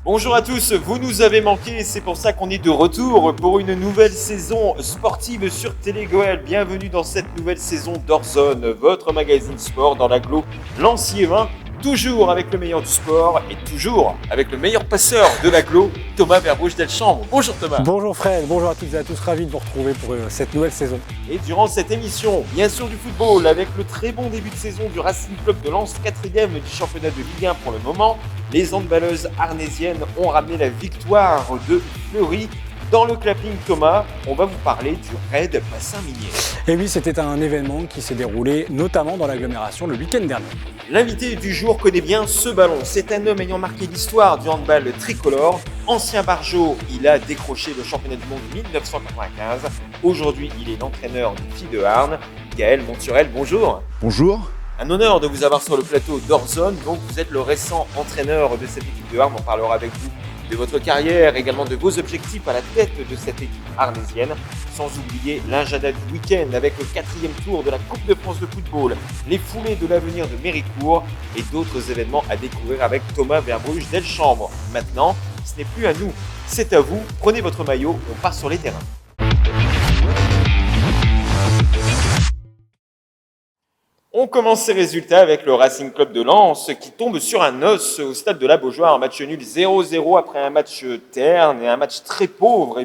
Bonjour à tous, vous nous avez manqué, c'est pour ça qu'on est de retour pour une nouvelle saison sportive sur Télé Goël. Bienvenue dans cette nouvelle saison d'Orzone, votre magazine sport dans l'agglo Lancier-Vin. Toujours avec le meilleur du sport et toujours avec le meilleur passeur de l'agglo, Thomas Verbrouche-Delchambre. Bonjour Thomas. Bonjour Fred, bonjour à toutes et à tous, ravi de vous retrouver pour cette nouvelle saison. Et durant cette émission, bien sûr du football, avec le très bon début de saison du Racing Club de Lens, 4e du championnat de Ligue 1 pour le moment, les handballeuses arnésiennes ont ramené la victoire de Fleury. Dans le clapping Thomas, on va vous parler du Raid Bassin-Minier. Et oui, c'était un événement qui s'est déroulé notamment dans l'agglomération le week-end dernier. L'invité du jour connaît bien ce ballon. C'est un homme ayant marqué l'histoire du handball tricolore. Ancien barjo, il a décroché le championnat du monde 1995. Aujourd'hui, il est l'entraîneur des filles de Arnes. Gaël Monturel, bonjour. Bonjour. Un honneur de vous avoir sur le plateau d'Orzone. Donc, vous êtes le récent entraîneur de cette équipe de Arnes. On parlera avec vous de votre carrière, également de vos objectifs à la tête de cette équipe arnésienne, sans oublier l'agenda du week-end avec le 4e tour de la Coupe de France de football, les foulées de l'avenir de Méricourt et d'autres événements à découvrir avec Thomas Verbrouche-Delchambre. Maintenant, ce n'est plus à nous, c'est à vous. Prenez votre maillot, on part sur les terrains. On commence ces résultats avec le Racing Club de Lens qui tombe sur un os au stade de la Beaujoire, un match nul 0-0 après un match terne et un match très pauvre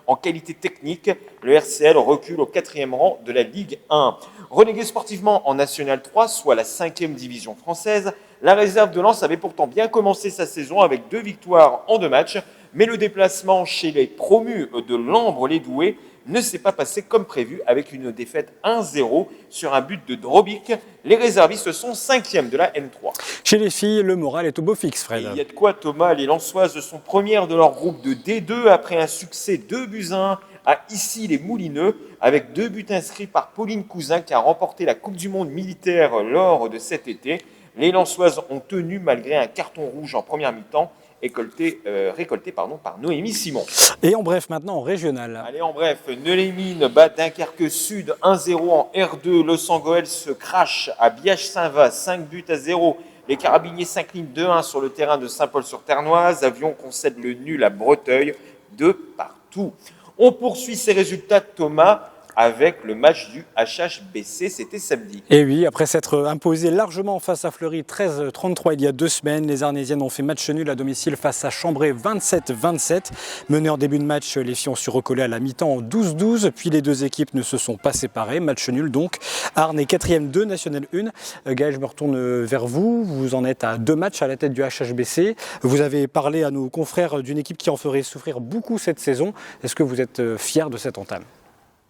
en qualité technique. Le RCL recule au 4e rang de la Ligue 1. Relégué sportivement en National 3, soit la 5e division française, la réserve de Lens avait pourtant bien commencé sa saison avec 2 victoires en 2 matchs, mais le déplacement chez les promus de Lambre-les-Doués ne s'est pas passé comme prévu avec une défaite 1-0 sur un but de Drobic. Les réservistes sont 5e de la N3. Chez les filles, le moral est au beau fixe, Fred. Il y a de quoi Thomas, les Lensoises sont premières de leur groupe de D2 après un succès 2-1 à Issy-les-Moulineaux avec 2 buts inscrits par Pauline Cousin qui a remporté la Coupe du Monde militaire lors de cet été. Les Lensoises ont tenu malgré un carton rouge en première mi-temps récolté par Noémie Simon. Et en bref, maintenant en régional. Allez, en bref, Neulémine bat Dunkerque Sud 1-0 en R2. Le Sangoël se crache à Biache-Saint-Va, 5-0. Les Carabiniers s'inclinent 2-1 sur le terrain de Saint-Paul-sur-Ternoise. Avion concède le nul à Breteuil de partout. On poursuit ces résultats, Thomas, avec le match du HHBC, c'était samedi. Et oui, après s'être imposé largement face à Fleury 13-33 il y a 2 semaines, les Arnésiennes ont fait match nul à domicile face à Chambray 27-27. Meneur début de match, les filles ont su recoller à la mi-temps en 12-12, puis les 2 équipes ne se sont pas séparées. Match nul donc. Arnes est 4e de National 1. Gaël, je me retourne vers vous. Vous en êtes à 2 matchs à la tête du HHBC. Vous avez parlé à nos confrères d'une équipe qui en ferait souffrir beaucoup cette saison. Est-ce que vous êtes fiers de cette entame ?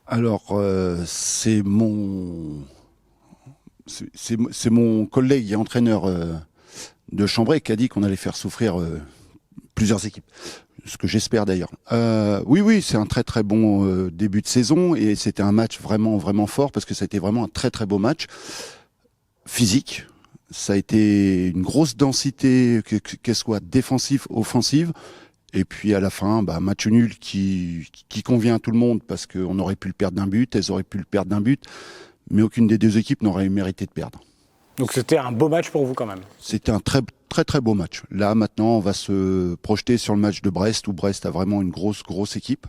Alors, c'est mon collègue et entraîneur de Chambray qui a dit qu'on allait faire souffrir plusieurs équipes. Ce que j'espère d'ailleurs. Oui, c'est un très très bon début de saison et c'était un match vraiment vraiment fort parce que ça a été vraiment un très très beau match physique. Ça a été une grosse densité, qu'elle soit défensive, offensive. Et puis à la fin, match nul qui convient à tout le monde parce qu'on aurait pu le perdre d'un but, elles auraient pu le perdre d'un but, mais aucune des 2 équipes n'aurait mérité de perdre. Donc c'était un beau match pour vous quand même. C'était un très très très beau match. Là maintenant, on va se projeter sur le match de Brest où Brest a vraiment une grosse équipe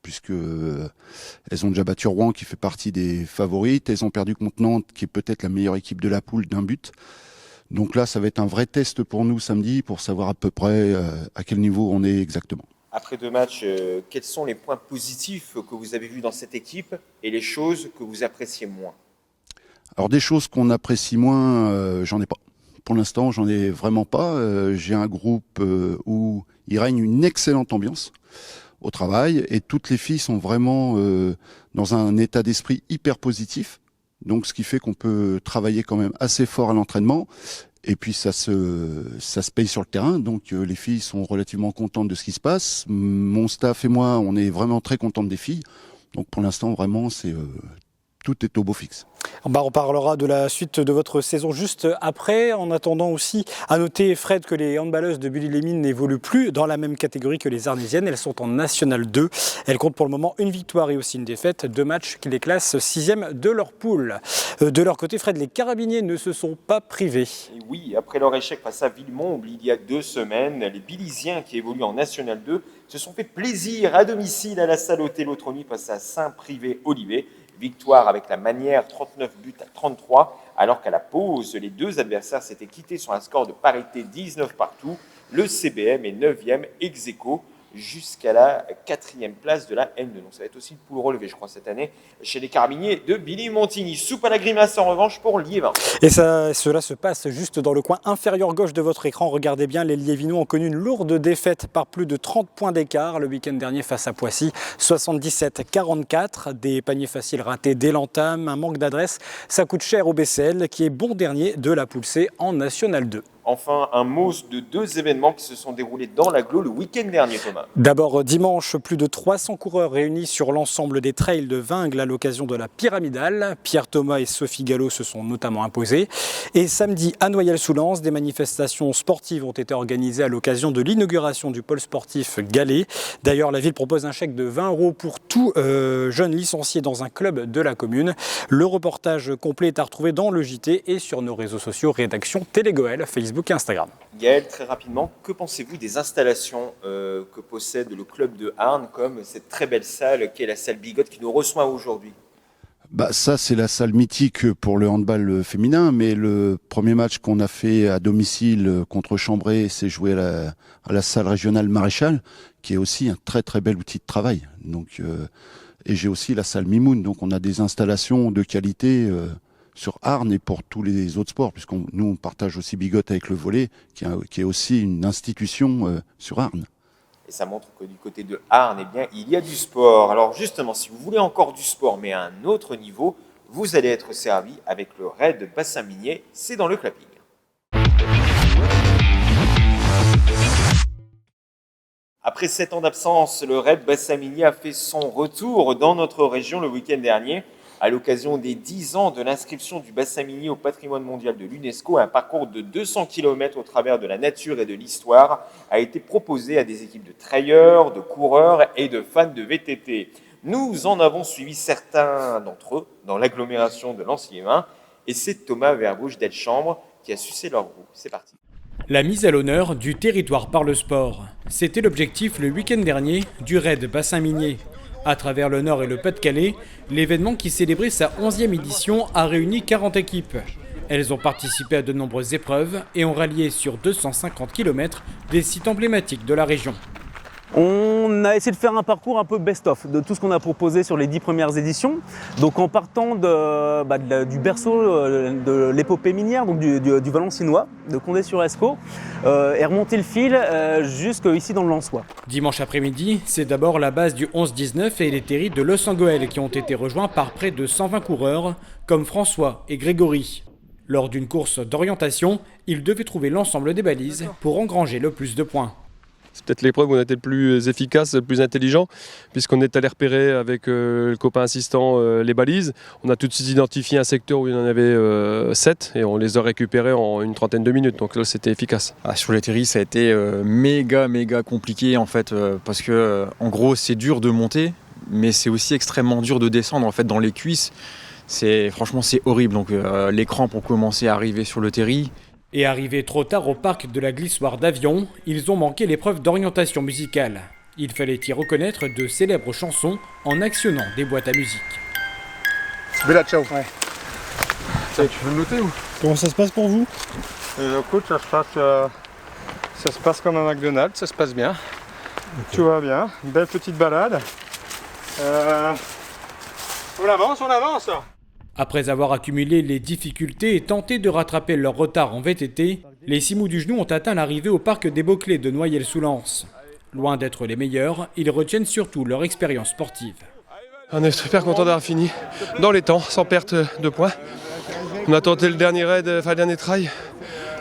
puisque elles ont déjà battu Rouen qui fait partie des favorites, elles ont perdu contre Nantes qui est peut-être la meilleure équipe de la poule d'un but. Donc là, ça va être un vrai test pour nous samedi pour savoir à peu près à quel niveau on est exactement. Après 2 matchs, quels sont les points positifs que vous avez vus dans cette équipe et les choses que vous appréciez moins ? Alors des choses qu'on apprécie moins, j'en ai pas. Pour l'instant, j'en ai vraiment pas. J'ai un groupe où il règne une excellente ambiance au travail et toutes les filles sont vraiment dans un état d'esprit hyper positif. Donc, ce qui fait qu'on peut travailler quand même assez fort à l'entraînement. Et puis, ça se paye sur le terrain. Donc, les filles sont relativement contentes de ce qui se passe. Mon staff et moi, on est vraiment très contents des filles. Donc, pour l'instant, vraiment, c'est tout est au beau fixe. On parlera de la suite de votre saison juste après. En attendant aussi, à noter, Fred, que les handballeuses de Bully-les-Mines n'évoluent plus dans la même catégorie que les Arnésiennes. Elles sont en National 2. Elles comptent pour le moment une victoire et aussi une défaite. 2 matchs qui les classent 6e de leur poule. De leur côté, Fred, les Carabiniers ne se sont pas privés. Et oui, après leur échec face à Villemomble il y a 2 semaines, les Billisiens qui évoluent en National 2 se sont fait plaisir à domicile à la salle Othello-Trony face à Saint-Privé-Olivet. Victoire avec la manière, 39 buts à 33, alors qu'à la pause, les 2 adversaires s'étaient quittés sur un score de parité 19 partout. Le CBM est 9e ex aequo jusqu'à la 4e place de la N2. Donc ça va être aussi le poule relevé, je crois, cette année, chez les Carabiniers de Billy-Montigny. Soupe à la grimace en revanche pour Liévin. Et cela se passe juste dans le coin inférieur gauche de votre écran. Regardez bien, les Liévinois ont connu une lourde défaite par plus de 30 points d'écart le week-end dernier face à Poissy. 77-44, des paniers faciles ratés dès l'entame, un manque d'adresse. Ça coûte cher au BCL qui est bon dernier de la poule C en National 2. Enfin, un mot de 2 événements qui se sont déroulés dans l'agglo le week-end dernier, Thomas. D'abord, dimanche, plus de 300 coureurs réunis sur l'ensemble des trails de Vingles à l'occasion de la Pyramidale. Pierre Thomas et Sophie Gallo se sont notamment imposés. Et samedi, à Noyelles-sous-Lens, des manifestations sportives ont été organisées à l'occasion de l'inauguration du pôle sportif Gallet. D'ailleurs, la ville propose un chèque de 20 € pour tout jeune licencié dans un club de la commune. Le reportage complet est à retrouver dans le JT et sur nos réseaux sociaux, rédaction Télégoël, Facebook et Instagram. Gaël, très rapidement, que pensez-vous des installations que possède le club de Arnes, comme cette très belle salle qui est la salle Bigotte qui nous reçoit aujourd'hui? Ça, c'est la salle mythique pour le handball féminin, mais le premier match qu'on a fait à domicile contre Chambray, c'est joué à la salle régionale Maréchal, qui est aussi un très très bel outil de travail. Donc, et j'ai aussi la salle Mimoun, donc on a des installations de qualité sur Arnes et pour tous les autres sports, puisqu'on nous on partage aussi Bigotte avec le volley, qui est aussi une institution sur Arnes. Et ça montre que du côté de Arnes, eh bien, il y a du sport. Alors justement, si vous voulez encore du sport, mais à un autre niveau, vous allez être servi avec le raid bassin minier, c'est dans le clapping. Après 7 ans d'absence, le raid bassin minier a fait son retour dans notre région le week-end dernier. À l'occasion des 10 ans de l'inscription du bassin minier au patrimoine mondial de l'UNESCO, un parcours de 200 km au travers de la nature et de l'histoire a été proposé à des équipes de trailleurs, de coureurs et de fans de VTT. Nous en avons suivi certains d'entre eux dans l'agglomération de Lens-Liévin et c'est Thomas Verbouche d'Elchambre qui a sucé leur roue. C'est parti. La mise à l'honneur du territoire par le sport. C'était l'objectif le week-end dernier du raid bassin minier. À travers le Nord et le Pas-de-Calais, l'événement qui célébrait sa 11e édition a réuni 40 équipes. Elles ont participé à de nombreuses épreuves et ont rallié sur 250 km des sites emblématiques de la région. On a essayé de faire un parcours un peu best-of de tout ce qu'on a proposé sur les 10 premières éditions. Donc en partant du berceau de l'épopée minière, donc du Valenciennois, de Condé-sur-Escaut, et remonter le fil jusqu'ici dans le Lensois. Dimanche après-midi, c'est d'abord la base du 11-19 et les terris de Los Angoel qui ont été rejoints par près de 120 coureurs, comme François et Grégory. Lors d'une course d'orientation, ils devaient trouver l'ensemble des balises pour engranger le plus de points. C'est peut-être l'épreuve où on a été le plus efficace, le plus intelligent, puisqu'on est allé repérer avec le copain assistant les balises. On a tout de suite identifié un secteur où il y en avait 7 et on les a récupérés en une trentaine de minutes, donc là c'était efficace. Sur les terris, ça a été méga compliqué en fait, parce que en gros c'est dur de monter, mais c'est aussi extrêmement dur de descendre en fait dans les cuisses. Franchement c'est horrible, donc les crampes ont commencé à arriver sur le terri. Et arrivés trop tard au parc de la glissoire d'Avion, ils ont manqué l'épreuve d'orientation musicale. Il fallait y reconnaître de célèbres chansons en actionnant des boîtes à musique. Bella ciao. Ouais. Tu veux le noter ou? Comment ça se passe pour vous? Écoute, ça se passe comme un McDonald's, ça se passe bien. Okay. Tout va bien, une belle petite balade. On avance. Après avoir accumulé les difficultés et tenté de rattraper leur retard en VTT, les Simous du Genou ont atteint l'arrivée au parc des Beauclés de Noyelles-sous-Lens. Loin d'être les meilleurs, ils retiennent surtout leur expérience sportive. On est super content d'avoir fini dans les temps, sans perte de points. On a tenté le dernier raid, le dernier try.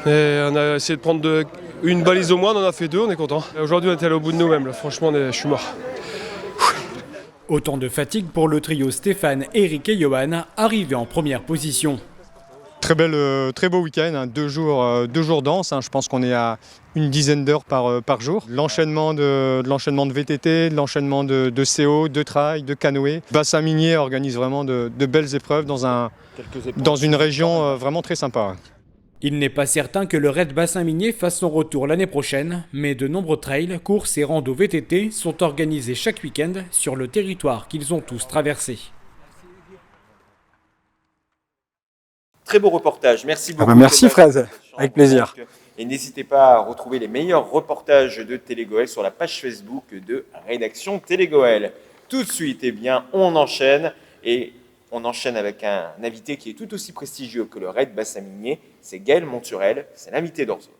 Et on a essayé de prendre une balise au moins, on en a fait 2, on est content. Aujourd'hui on est allé au bout de nous-mêmes, franchement je suis mort. Autant de fatigue pour le trio Stéphane, Eric et Johan, arrivés en première position. Très beau week-end, hein. 2 jours denses, hein. Je pense qu'on est à une dizaine d'heures par jour. L'enchaînement de VTT, de l'enchaînement de CO, de trail, de canoë. Bassin Minier organise vraiment de belles épreuves dans une région vraiment très sympa. Il n'est pas certain que le Raid Bassin Minier fasse son retour l'année prochaine, mais de nombreux trails, courses et randos VTT sont organisés chaque week-end sur le territoire qu'ils ont tous traversé. Très beau reportage, merci beaucoup. Merci Fred, avec plaisir. Et n'hésitez pas à retrouver les meilleurs reportages de Télégoël sur la page Facebook de Rédaction Télégoël. Tout de suite, on enchaîne avec un invité qui est tout aussi prestigieux que le Raid Bassin Minier, c'est Gaël Monturel, c'est l'invité d'Orzone.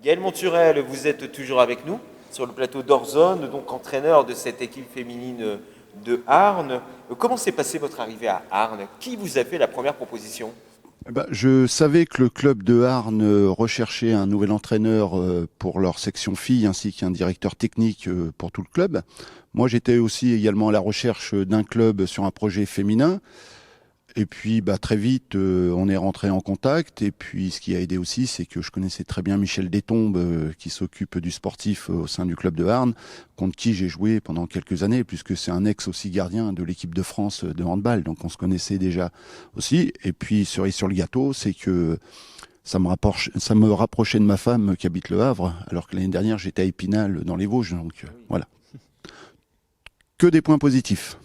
Gaël Monturel, vous êtes toujours avec nous sur le plateau d'Orzone, donc entraîneur de cette équipe féminine de Arnes. Comment s'est passée votre arrivée à Arnes? Qui vous a fait la première proposition? Je savais que le club de Arnes recherchait un nouvel entraîneur pour leur section filles ainsi qu'un directeur technique pour tout le club. Moi, j'étais aussi également à la recherche d'un club sur un projet féminin. Et puis très vite, on est rentré en contact. Et puis ce qui a aidé aussi, c'est que je connaissais très bien Michel Détombe, qui s'occupe du sportif au sein du club de Arnes, contre qui j'ai joué pendant quelques années, puisque c'est un ex aussi gardien de l'équipe de France de handball. Donc on se connaissait déjà aussi. Et puis cerise sur le gâteau, c'est que ça me rapprochait de ma femme qui habite Le Havre, alors que l'année dernière j'étais à Épinal dans les Vosges. Donc voilà. Que des points positifs.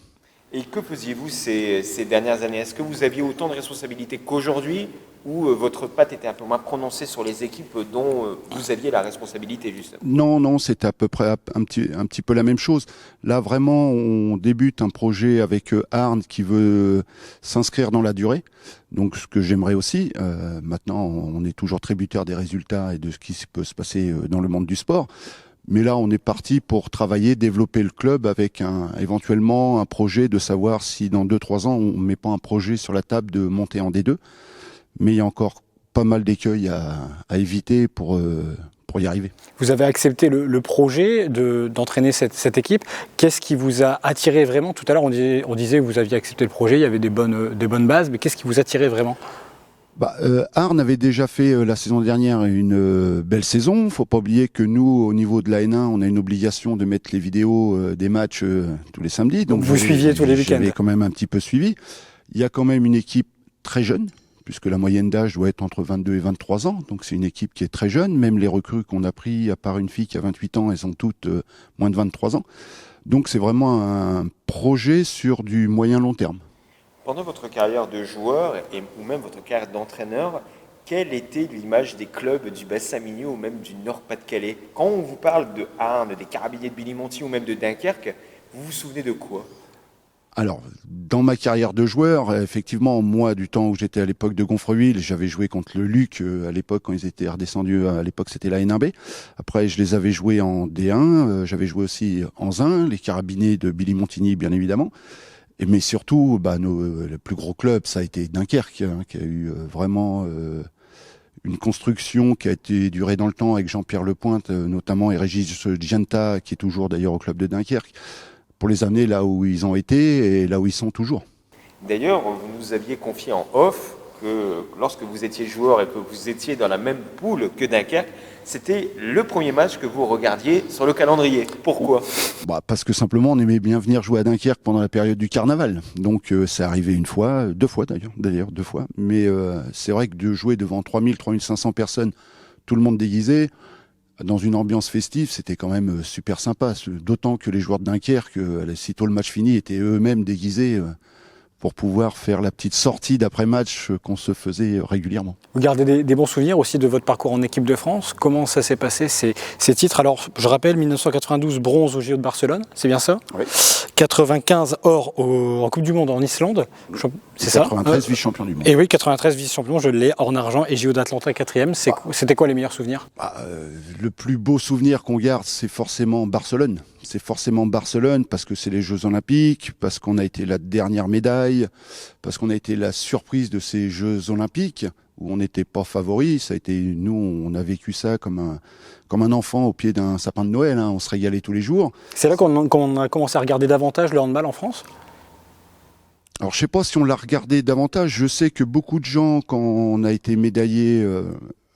Et que faisiez-vous ces dernières années? Est-ce que vous aviez autant de responsabilités qu'aujourd'hui ou votre patte était un peu moins prononcée sur les équipes dont vous aviez la responsabilité justement? Non, c'était à peu près un petit peu la même chose. Là, vraiment, on débute un projet avec Arnes qui veut s'inscrire dans la durée. Donc, ce que j'aimerais aussi, maintenant, on est toujours tributaire des résultats et de ce qui peut se passer dans le monde du sport. Mais là, on est parti pour travailler, développer le club avec éventuellement un projet de savoir si dans 2-3 ans, on ne met pas un projet sur la table de monter en D2. Mais il y a encore pas mal d'écueils à éviter pour y arriver. Vous avez accepté le projet d'entraîner cette équipe. Qu'est-ce qui vous a attiré vraiment? Tout à l'heure, on disait que vous aviez accepté le projet, il y avait des bonnes bases, mais qu'est-ce qui vous attirait vraiment? Arnes avait déjà fait la saison dernière une belle saison. Faut pas oublier que nous, au niveau de la N1, on a une obligation de mettre les vidéos des matchs tous les samedis. Donc vous suiviez tous les week-ends? J'avais quand même un petit peu suivi. Il y a quand même une équipe très jeune, puisque la moyenne d'âge doit être entre 22 et 23 ans. Donc c'est une équipe qui est très jeune. Même les recrues qu'on a pris, à part une fille qui a 28 ans, elles ont toutes moins de 23 ans. Donc c'est vraiment un projet sur du moyen-long terme. Pendant votre carrière de joueur ou même votre carrière d'entraîneur, quelle était l'image des clubs du Bassin Minier ou même du Nord-Pas-de-Calais? Quand on vous parle de Arnes, des Carabiniers de Billy-Monty ou même de Dunkerque, vous vous souvenez de quoi? Alors, dans ma carrière de joueur, effectivement, moi, du temps où j'étais à l'époque de Gonfreville, j'avais joué contre le Luc à l'époque quand ils étaient redescendus. À l'époque, c'était la N1B. Après, je les avais joués en D1. J'avais joué aussi en Zin, les Carabiniers de Billy-Montigny, bien évidemment. Mais surtout, le plus gros club, ça a été Dunkerque, qui a eu vraiment une construction qui a été durée dans le temps avec Jean-Pierre Lepointe, notamment, et Régis Gianta, qui est toujours d'ailleurs au club de Dunkerque, pour les amener là où ils ont été et là où ils sont toujours. D'ailleurs, vous nous aviez confié en off que lorsque vous étiez joueur et que vous étiez dans la même poule que Dunkerque, c'était le premier match que vous regardiez sur le calendrier. Pourquoi? Parce que simplement on aimait bien venir jouer à Dunkerque pendant la période du carnaval. Donc c'est arrivé une fois, 2 fois d'ailleurs 2 fois. Mais c'est vrai que de jouer devant 3500 personnes, tout le monde déguisé, dans une ambiance festive, c'était quand même super sympa. D'autant que les joueurs de Dunkerque, sitôt le match fini, étaient eux-mêmes déguisés pour pouvoir faire la petite sortie d'après-match qu'on se faisait régulièrement. Vous gardez des bons souvenirs aussi de votre parcours en équipe de France. Comment ça s'est passé ces titres? Alors, je rappelle, 1992, bronze au JO de Barcelone, c'est bien ça? Oui. 95, or en Coupe du Monde en Islande. C'est ça. 93 vice-champion du monde. Et oui, 93 vice-champion, je l'ai, en argent, et JO d'Atlanta 4e. C'était quoi les meilleurs souvenirs? Le plus beau souvenir qu'on garde, c'est forcément Barcelone. C'est forcément Barcelone parce que c'est les Jeux Olympiques, parce qu'on a été la dernière médaille, parce qu'on a été la surprise de ces Jeux Olympiques où on n'était pas favori. Ça a été, nous, on a vécu ça comme un enfant au pied d'un sapin de Noël. On se régalait tous les jours. C'est là qu'on a commencé à regarder davantage le handball en France? Alors je sais pas si on l'a regardé davantage. Je sais que beaucoup de gens, quand on a été médaillé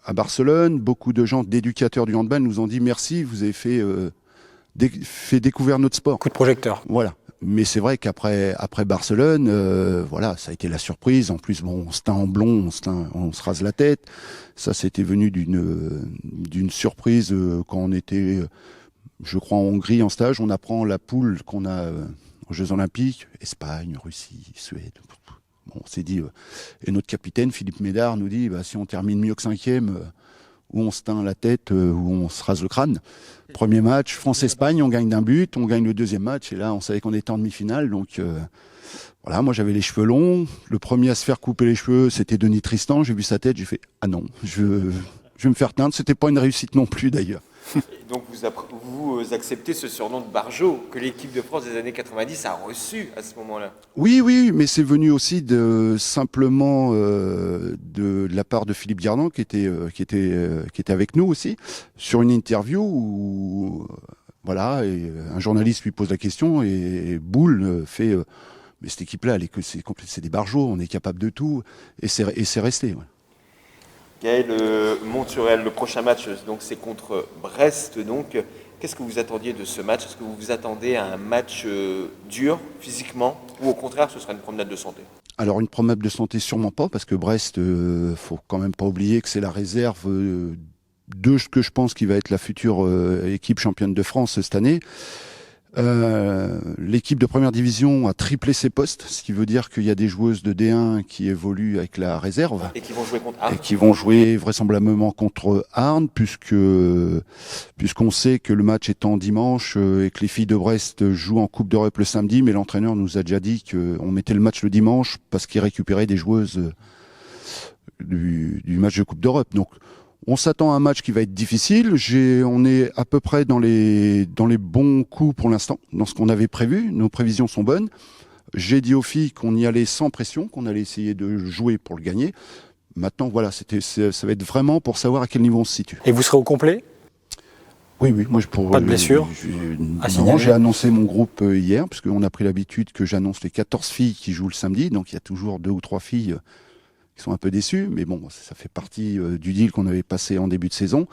à Barcelone, beaucoup de gens d'éducateurs du handball nous ont dit merci, vous avez fait découvrir notre sport. Coup de projecteur. Voilà. Mais c'est vrai qu'après Barcelone, voilà, ça a été la surprise. En plus, bon, on se teint en blond, on se rase la tête. Ça, c'était venu d'une surprise quand on était, je crois, en Hongrie en stage. On apprend la poule qu'on a aux Jeux Olympiques, Espagne, Russie, Suède. Bon, on s'est dit, et notre capitaine Philippe Médard nous dit, si on termine mieux que 5e, où on se teint la tête, où on se rase le crâne. Premier match, France-Espagne, on gagne d'un but, on gagne le deuxième match, et là, on savait qu'on était en demi-finale, donc voilà, moi j'avais les cheveux longs. Le premier à se faire couper les cheveux, c'était Denis Tristan. J'ai vu sa tête, j'ai fait, ah non, je vais me faire teindre. C'était pas une réussite non plus d'ailleurs. Et donc vous acceptez ce surnom de Barjot que l'équipe de France des années 90 a reçu à ce moment-là. Oui, mais c'est venu aussi simplement de la part de Philippe Gardan qui était avec nous aussi sur une interview où voilà, et un journaliste lui pose la question et Boule fait mais cette équipe-là, c'est des Barjots, on est capable de tout, et c'est resté. Ouais. Gaël Monturel, le prochain match, donc c'est contre Brest. Donc, qu'est-ce que vous attendiez de ce match? Est-ce que vous vous attendez à un match dur physiquement, ou au contraire, ce sera une promenade de santé? Alors une promenade de santé, sûrement pas, parce que Brest, faut quand même pas oublier que c'est la réserve de ce que je pense qui va être la future équipe championne de France cette année. L'équipe de première division a triplé ses postes, ce qui veut dire qu'il y a des joueuses de D1 qui évoluent avec la réserve. Et qui vont jouer contre Arnes. Et qui vont jouer vraisemblablement contre Arnes, puisqu'on sait que le match étant dimanche et que les filles de Brest jouent en Coupe d'Europe le samedi, mais l'entraîneur nous a déjà dit qu'on mettait le match le dimanche parce qu'il récupérait des joueuses du match de Coupe d'Europe. Donc, on s'attend à un match qui va être difficile. On est à peu près dans les bons coups pour l'instant, dans ce qu'on avait prévu. Nos prévisions sont bonnes. J'ai dit aux filles qu'on y allait sans pression, qu'on allait essayer de jouer pour le gagner. Maintenant, voilà, ça va être vraiment pour savoir à quel niveau on se situe. Et vous serez au complet? Oui, moi pas de blessure non, j'ai annoncé mon groupe hier, parce qu'on a pris l'habitude que j'annonce les 14 filles qui jouent le samedi. Donc il y a toujours 2 ou 3 filles qui sont un peu déçus, mais bon, ça fait partie du deal qu'on avait passé en début de saison.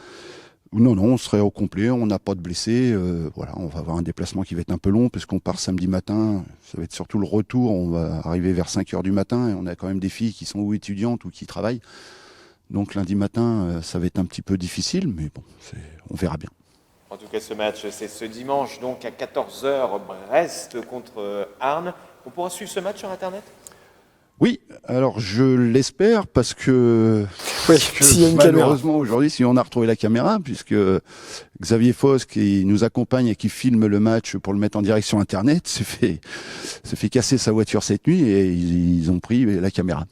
Non, on serait au complet, on n'a pas de blessés. Voilà, on va avoir un déplacement qui va être un peu long, parce qu'on part samedi matin, ça va être surtout le retour, on va arriver vers 5h du matin, et on a quand même des filles qui sont ou étudiantes ou qui travaillent. Donc lundi matin, ça va être un petit peu difficile, mais bon, on verra bien. En tout cas, ce match, c'est ce dimanche, donc à 14h, Brest contre Arnes. On pourra suivre ce match sur Internet? Oui, alors je l'espère parce que, s'il y a une malheureusement aujourd'hui, si on a retrouvé la caméra, puisque Xavier Foss qui nous accompagne et qui filme le match pour le mettre en direct sur Internet, s'est fait casser sa voiture cette nuit et ils ont pris la caméra.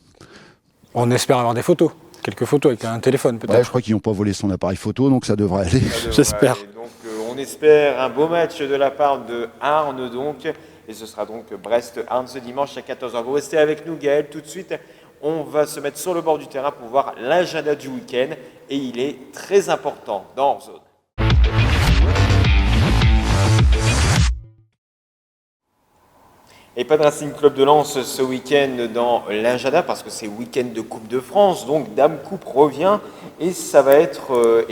On espère avoir des photos, quelques photos avec un téléphone peut-être. Ouais, je crois qu'ils n'ont pas volé son appareil photo, donc ça devrait aller. J'espère. Donc on espère un beau match de la part de Arnes donc. Et ce sera donc Brest-Arnes ce dimanche à 14h. Vous restez avec nous, Gaël. Tout de suite, on va se mettre sur le bord du terrain pour voir l'agenda du week-end. Et il est très important dans Hors-Zone. Et pas de Racing Club de Lens ce week-end dans l'agenda parce que c'est week-end de Coupe de France. Donc Dame Coupe revient et ça va être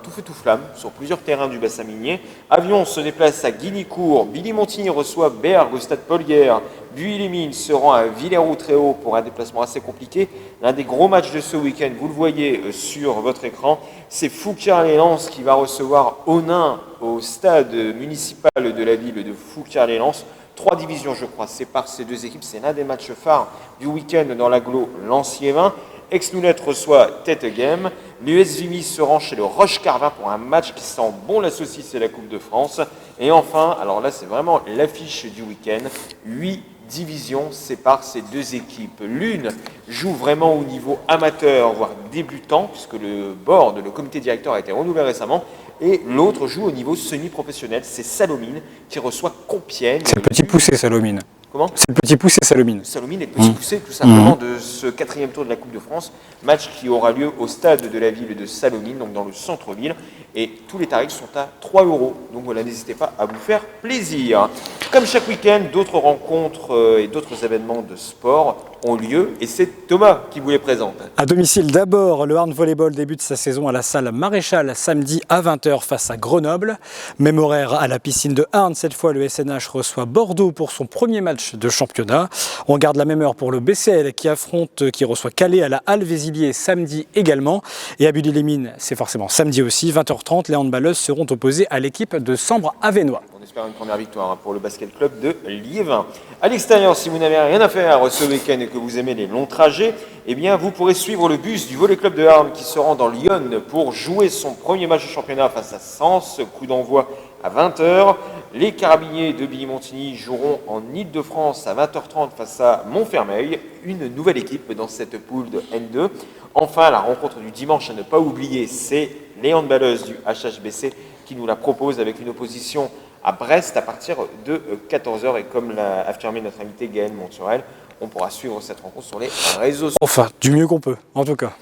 tout feu tout flamme sur plusieurs terrains du bassin minier. Avion se déplace à Guignicourt, Billy Montigny reçoit Berg au stade Paul Guerre, Buis-les-Mines se rend à Villers-Roux-Tréhaut pour un déplacement assez compliqué. L'un des gros matchs de ce week-end, vous le voyez sur votre écran, c'est Fouquier-les-Lens qui va recevoir Onin au stade municipal de la ville de Fouquier-les-Lens. 3 divisions, je crois, séparent ces deux équipes. C'est l'un des matchs phares du week-end dans l'agglo Lens-Liévin. Aix-Nounette reçoit Tête-Game. L'US Vimy se rend chez le Roche-Carvin pour un match qui sent bon la saucisse et la Coupe de France. Et enfin, alors là, c'est vraiment l'affiche du week-end. 8 division sépare ces deux équipes. L'une joue vraiment au niveau amateur, voire débutant, puisque le board, le comité directeur a été renouvelé récemment, et l'autre joue au niveau semi-professionnel. C'est Salomine qui reçoit Compiègne. C'est le petit poussé, Salomine. Comment ? C'est le petit poussé, Salomine. Salomine est le petit poussé tout simplement de ce 4e tour de la Coupe de France, match qui aura lieu au stade de la ville de Salomine, donc dans le centre-ville, et tous les tarifs sont à 3 €. Donc voilà, n'hésitez pas à vous faire plaisir. Comme chaque week-end, d'autres rencontres et d'autres événements de sport ont lieu, et c'est Thomas qui vous les présente. À domicile d'abord, le Arn Volleyball débute sa saison à la salle Maréchal samedi à 20h face à Grenoble. Même horaire à la piscine de Arn, cette fois le SNH reçoit Bordeaux pour son premier match de championnat. On garde la même heure pour le BCL qui reçoit Calais à la Halle Vézilier samedi également. Et à Bully-les-Mines, c'est forcément samedi aussi, 20h30, les handballeuses seront opposées à l'équipe de Sambre-Avesnois. On espère une première victoire pour le basket club de Liévin. À l'extérieur, si vous n'avez rien à faire ce week-end et que vous aimez les longs trajets, eh bien vous pourrez suivre le bus du Volley Club de Arn qui se rend dans Lyon pour jouer son premier match de championnat face à Sens. Coup d'envoi à 20h. Les Carabiniers de Billy-Montigny joueront en Ile-de-France à 20h30 face à Montfermeil, une nouvelle équipe dans cette poule de N2. Enfin, la rencontre du dimanche à ne pas oublier, c'est les handballeuses du HHBC qui nous la proposent avec une opposition à Brest à partir de 14h. Et comme l'a affirmé notre invité Gaël Monturel, on pourra suivre cette rencontre sur les réseaux sociaux. Enfin, du mieux qu'on peut, en tout cas.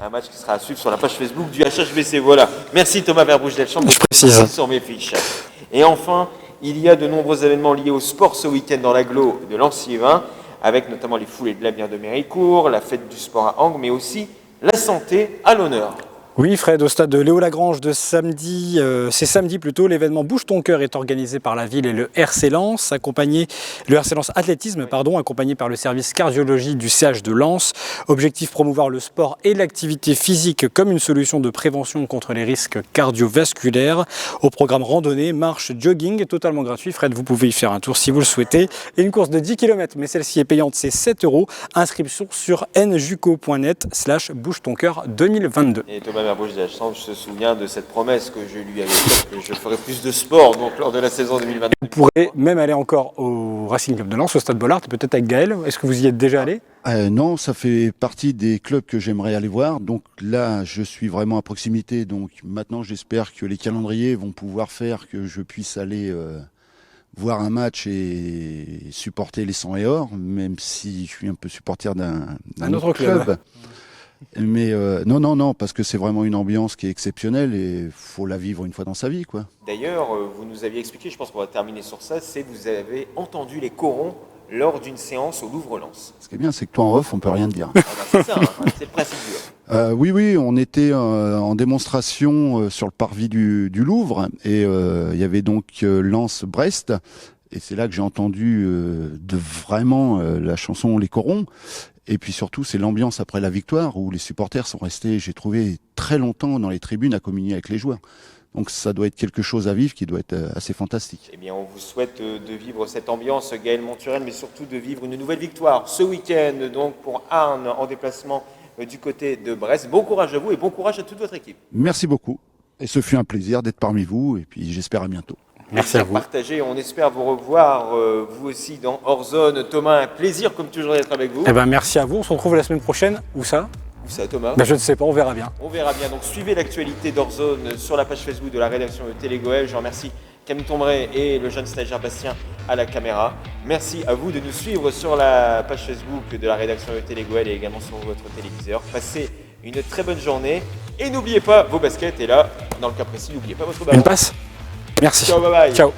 Un match qui sera à suivre sur la page Facebook du HHBC. Voilà. Merci Thomas Verbouche-Delchambre. Je précise. Sur mes fiches. Et enfin, il y a de nombreux événements liés au sport ce week-end dans l'agglo de Lens-Liévin, avec notamment les foulées de l'avenir de Méricourt, la fête du sport à Angles, mais aussi la santé à l'honneur. Oui, Fred, au stade de Léo Lagrange de samedi, c'est samedi plutôt, l'événement Bouge ton cœur est organisé par la ville et le RC Lens, le RC Lens Athlétisme, accompagné par le service cardiologie du CH de Lens. Objectif promouvoir le sport et l'activité physique comme une solution de prévention contre les risques cardiovasculaires. Au programme randonnée, marche, jogging, totalement gratuit. Fred, vous pouvez y faire un tour si vous le souhaitez. Et une course de 10 km, mais celle-ci est payante, c'est 7 €. Inscription sur njuco.net/bouge-ton-cœur 2022. Et Thomas Verbouche-Delchambre, je me souviens de cette promesse que je lui avais faite que je ferai plus de sport donc, lors de la saison 2022. Vous pourrez même aller encore au Racing Club de Lens, au Stade Bollard, peut-être avec Gaël. Est-ce que vous y êtes déjà allé ? Non, ça fait partie des clubs que j'aimerais aller voir. Donc là, je suis vraiment à proximité. Donc maintenant, j'espère que les calendriers vont pouvoir faire que je puisse aller voir un match et supporter les 100 et or, même si je suis un peu supporter d'un autre club. Mais non, parce que c'est vraiment une ambiance qui est exceptionnelle et il faut la vivre une fois dans sa vie, quoi. D'ailleurs, vous nous aviez expliqué, je pense qu'on va terminer sur ça, c'est que vous avez entendu les corons lors d'une séance au Louvre-Lens. Ce qui est bien, c'est que toi en off, on peut rien te dire. C'est ça, c'est le principe du off. Oui, on était en démonstration sur le parvis du Louvre et il y avait donc Lens-Brest. Et c'est là que j'ai entendu vraiment la chanson Les Corons. Et puis surtout, c'est l'ambiance après la victoire où les supporters sont restés, j'ai trouvé, très longtemps dans les tribunes à communier avec les joueurs. Donc ça doit être quelque chose à vivre qui doit être assez fantastique. Eh bien, on vous souhaite de vivre cette ambiance, Gaël Monturel, mais surtout de vivre une nouvelle victoire ce week-end, donc pour Arn en déplacement du côté de Brest. Bon courage à vous et bon courage à toute votre équipe. Merci beaucoup. Et ce fut un plaisir d'être parmi vous et puis j'espère à bientôt. Merci à vous. Partagez, on espère vous revoir, vous aussi, dans Hors Zone. Thomas, un plaisir comme toujours d'être avec vous. Eh ben, merci à vous, on se retrouve la semaine prochaine. Où ça ? Où ça, Thomas ? Je ne sais pas, on verra bien. On verra bien. Donc suivez l'actualité d'Hors Zone sur la page Facebook de la rédaction de Télégoël. Je remercie Camille Tombray et le jeune stagiaire Bastien à la caméra. Merci à vous de nous suivre sur la page Facebook de la rédaction de Télégoël et également sur votre téléviseur. Passez une très bonne journée et n'oubliez pas vos baskets. Et là, dans le cas précis, n'oubliez pas votre ballon. Une passe ? Merci. Ciao, bye bye. Ciao.